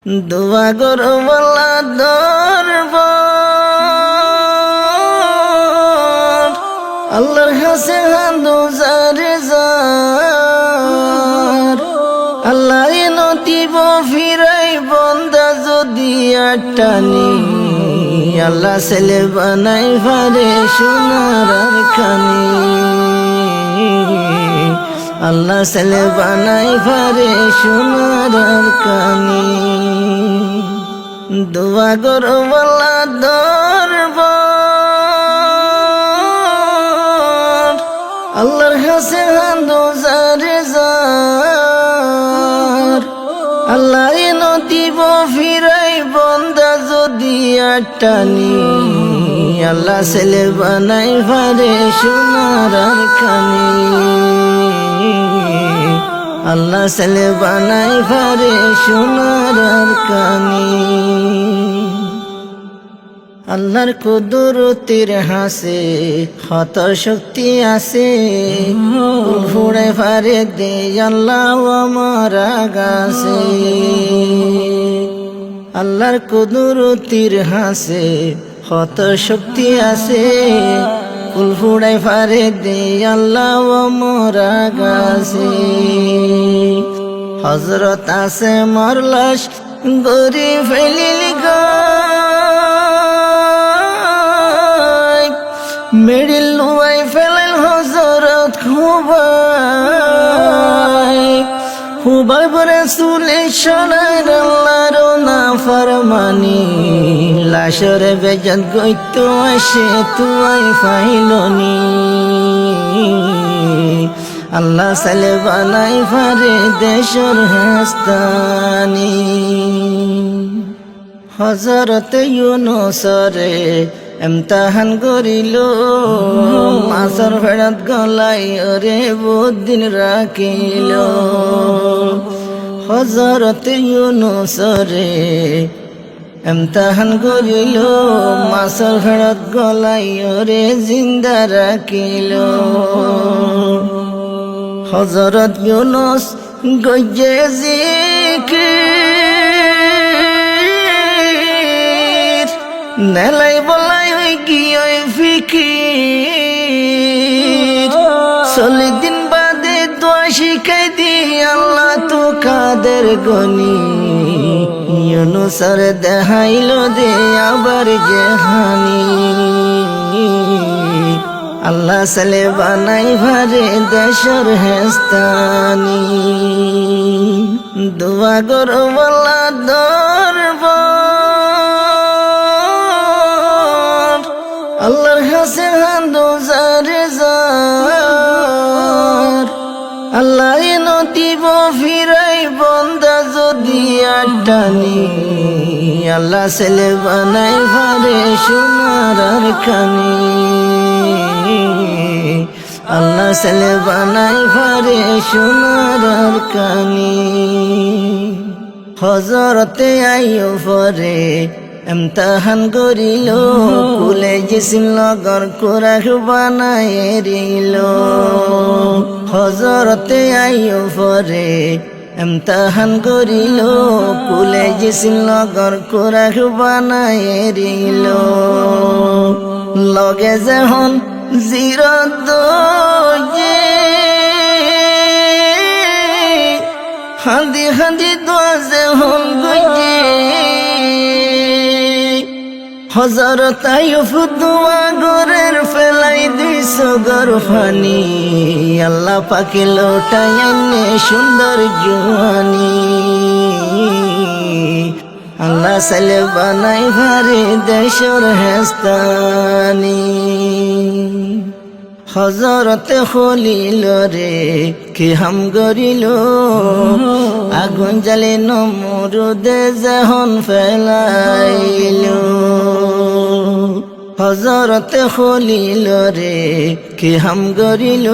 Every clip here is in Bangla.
দোয়া করো বলা দরবার আল্লাহর কাছে হান্দো জারে জার আল্লাহ নতিব ফিরাই বন্দা যদি আটানি আল্লাহ ছেলে বানাই ফারে সোনার খানি আল্লাহ ছেলে বানাই ফারে সোনার কানি দোয়া করো বলা দরবার আল্লাহর কাছে হান্দো জারে জার আল্লাহ নতিব ফিরাই বন্দা যদি আটানি আল্লাহ ছেলে বানাই ফারে সোনার খানি আল্লাহ ছেলে বানাই ফারে সোনার কানি আল্লাহর কুদরতের হাসে কত শক্তি আছে ফুড়ে ফারে দে আল্লাহ আমার গাছে আল্লাহর কুদরতের হাসে কত শক্তি আছে ফুল ফুড়াই ফারে দে আল্লাহ মোরা গাছে হজরত আছে মোর লাশ গরি ফেলিল গায় মেডিল লুয়াই ফেলেল হজরত খুবাই পরে চুলে সরার আল্লাহর না ফরমানি লাশরে বেজাত গইত আসে তুই ফাইলনি আল্লাহ সালে বানাই ফারে দেশর হাস্তানি হযরত ইউনূসরে এমতাহান করিল মাছর ফেরত গলাই ওরে বহুত দিন রাখিল হযরত ইউনূসরে এমতাহান করিল মাছর ফেরত গলাই ওরে জিন্দা রাখিল হযরত ইউনূস গইয়ে জিকির নেলাই বলাই হই গিয়ে ফিকির 40 দিন বাদে দোয়া শিখাই দি আল্লাহ তো কাদের গনি ইউনূসর দেখাইল দে আবার জাহানি আল্লাহ সালে বানাই ভারে দেশর হেস্তানি দোয়া করো বলা দরবার আল্লাহর কাছে হান্দো জারে জার আল্লাহ নতিব ফিরাই বন্দা যদি আটানি আল্লাহ ছেলে বানাই ভারে সোনার খানি আল্লাহ ছেলে বানাই ফারে সোনার কানি হযরতে আইয়ুবরে এমতাহান করিল কুলে জিসিম লগর কোরাহ বানাই রিল হযরতে আইয়ুবরে এমতাহান করিল কুলে জিসিম লগর কোরাহ বানাই রিল লগে যখন জিরত হান্দি হান্দি দোয়াজে হন গইয়ে হযরত আইয়ুব দোয়া গরের ফেলাই দিস গরফানি আল্লাহ পাকে লোটাই আনে সুন্দর জওয়ানি আল্লাহ সালে বানাই ভারে দেশর হেস্তানি হযরতে খলিল রে কি হাম গরিল আগুন জ্বালে নমরুদে যখন ফেলাইল হযরতে খলিল রে কি হাম গরিল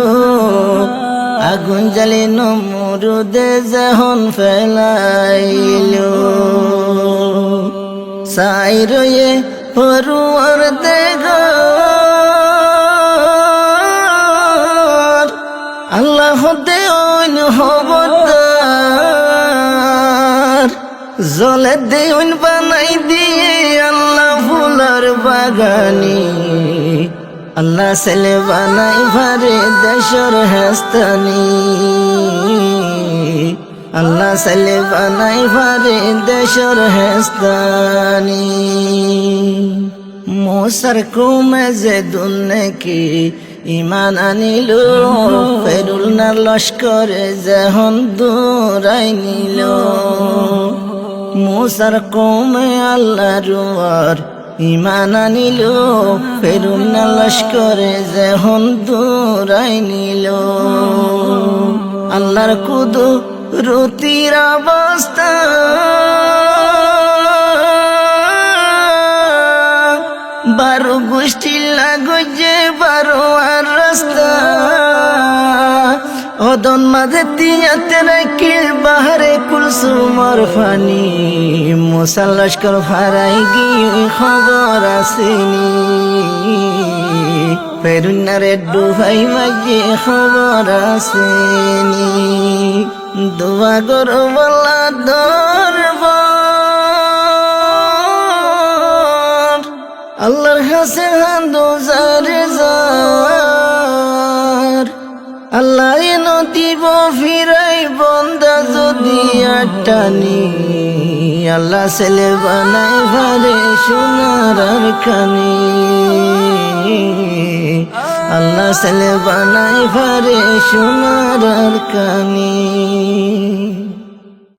আগুন জ্বালে নমরুদে যখন ফেলাইল সাই রয়ে পরুয়ার দেখ আল্লাহ দেওয়ান হবতার জলে দেউন বানাই দিয়ে আল্লাহ ফুলার বাগানি আল্লাহ ছেলে বানাই ভারে দেশর হেস্তানি আল্লাহ ছেলে বানাই ভারে দেশর হেস্তানি মোসার কৌমে যে দুর্নেকি ইমান আনিল ফেরুল না লস্করে যেহন দূরাই নিল মোসার কৌমে আল্লাহ রুয়ার ইমান আনিল ফেরুল না লস্করে যেহন দূরাই নিল আল্লাহর কুদু রুতির অবস্থা বারো গোষ্ঠী লাগছে বারো আর রাস্তা ওদন মাঝে তিয়াতে রাখিল বাহারে কুলসুমর ফানি মুসা লস্কর ফারাই গিয়ে খবর আসেনি ফেরুনারে ডুবাই মাঝে খবর আসেনি দোয়া করো বলা ধরব আল্লাহর হাসে হান্দো জারে জার আল্লাহ নদীব ফিরাই বন্দা যদি আটানি আল্লাহ ছেলে বানাই ভারে সোনার আর খানি আল্লাহ ছেলে বানাই ভারে সোনার আর কানি